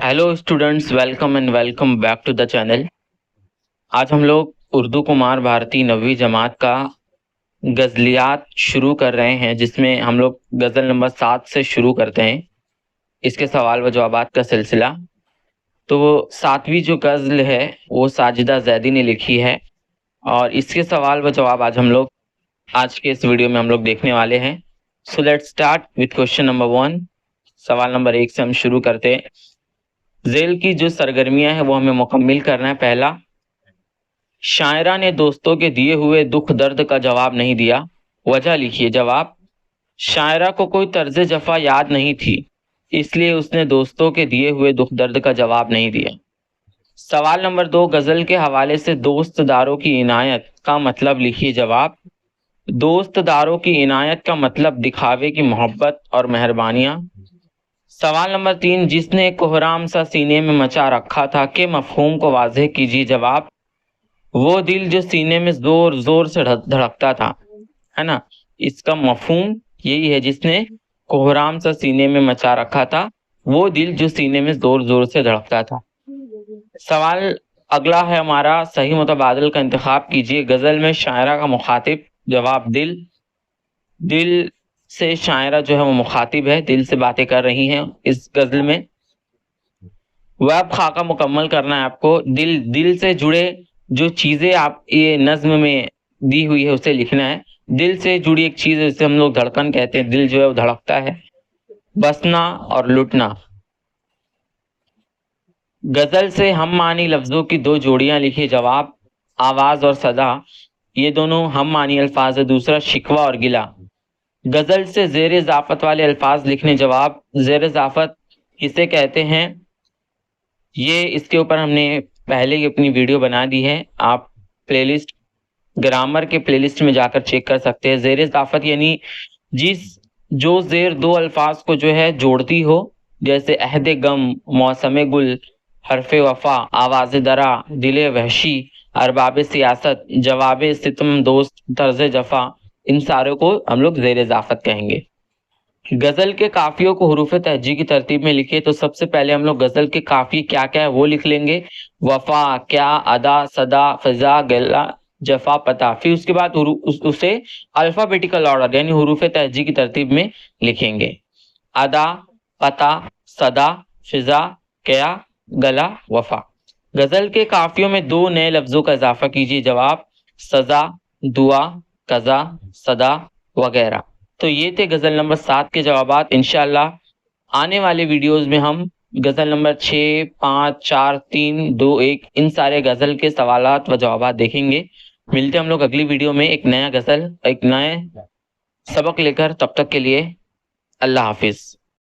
Hello students, welcome and welcome back to the channel. आज हम लोग उर्दू कुमार भारती 9वीं जमात का गज़लियात शुरू कर रहे हैं, जिसमें हम लोग गज़ल नंबर 7 से शुरू करते हैं इसके सवाल व जवाबात का सिलसिला। तो 7वीं जो गज़ल है वो साजिदा जैदी ने लिखी है और इसके सवाल व जवाब आज के इस वीडियो में हम लोग देखने वाले हैं। So let's start with question number 1। सवाल नंबर 1 से हम शुरू करते हैं। ज़ेल की जो सरगर्मियां हैं वो हमें मुकम्मिल करना है। पहला, शायरा ने दोस्तों के दिए हुए दुख दर्द का जवाब नहीं दिया। वजह लिखिए। जवाब, शायरा को कोई तर्ज जफा याद नहीं थी, इसलिए उसने दोस्तों के दिए हुए दुख दर्द का जवाब नहीं दिया। सवाल नंबर 2, गज़ल के हवाले से दोस्तदारों की इनायत का मतलब लिखिए। जवाब, दोस्तदारों की इनायत का मतलब दिखावे की मोहब्बत और मेहरबानियाँ। सवाल नंबर 3, जिसने कोहराम सा सीने में मचा रखा था के मफहूम को वाज़ेह कीजिए। जवाब, वो दिल जो सीने में जोर जोर से धड़कता था, है ना। इसका मफहूम यही है, जिसने कोहराम सा सीने में मचा रखा था, वो दिल जो सीने में जोर जोर से धड़कता था। सवाल अगला है हमारा, सही मुतबादिल का इंतखाब कीजिए। गज़ल में शायरा का मुखातिब। जवाब, दिल। दिल से शायरा जो है वो मुखातिब है, दिल से बातें कर रही हैं इस गज़ल में। वर्ब खाका मुकम्मल करना है आपको। दिल से जुड़े जो चीज़ें आप ये नज्म में दी हुई है उसे लिखना है। दिल से जुड़ी एक चीज़ जिसे हम लोग धड़कन कहते हैं, दिल जो है वो धड़कता है। बसना और लुटना। गज़ल से हम मानी लफ्ज़ों की 2 जोड़ियां लिखी। जवाब, आवाज़ और सदा, ये दोनों हम मानी अल्फाज है। दूसरा, शिकवा और गिला। गज़ल से ज़ेर इज़ाफ़त वाले अल्फाज लिखने। जवाब, ज़ेर इज़ाफ़त किसे कहते हैं, ये इसके ऊपर हमने पहले ही अपनी वीडियो बना दी है। आप प्लेलिस्ट ग्रामर के प्लेलिस्ट में जाकर चेक कर सकते हैं। ज़ेर इज़ाफ़त यानी जो ज़ेर 2 अल्फाज को जो है जोड़ती हो, जैसे अहद गम, मौसम गुल, हरफ वफ़ा, आवाज़ दरा, दिल वहशी, अरबाब सियासत, जवाब सितम, दोस्त, तर्ज जफ़ा, इन सारों को हम लोग ज़ेर इज़ाफ़त कहेंगे। गज़ल के काफ़ियों को हुरूफ तहज्जी की तरतीब में लिखे। तो सबसे पहले हम लोग गज़ल के काफ़ी क्या क्या है वो लिख लेंगे। वफ़ा, क्या, अदा, सदा, फ़िज़ा, गिला, जफ़ा, पता। फिर उसके बाद उसे अल्फ़ाबेटिकल ऑर्डर यानी हुरूफ तहज्जी की तरतीब में लिखेंगे। अदा, पता, सदा, फ़िज़ा, क्या, गला, वफ़ा। गज़ल के काफ़ियों में 2 नए लफ्ज़ों का इजाफा कीजिए। जवाब, सज़ा, दुआ, कज़ा, सदा वगैरह। तो ये थे गज़ल नंबर 7 के जवाबात। इंशाअल्लाह आने वाले वीडियोस में हम गज़ल नंबर 6, 5, 4, 3, 2, 1 इन सारे गज़ल के सवालात व जवाबात देखेंगे। मिलते हैं हम लोग अगली वीडियो में एक नया गज़ल, एक नए सबक लेकर। तब तक के लिए अल्लाह हाफिज़।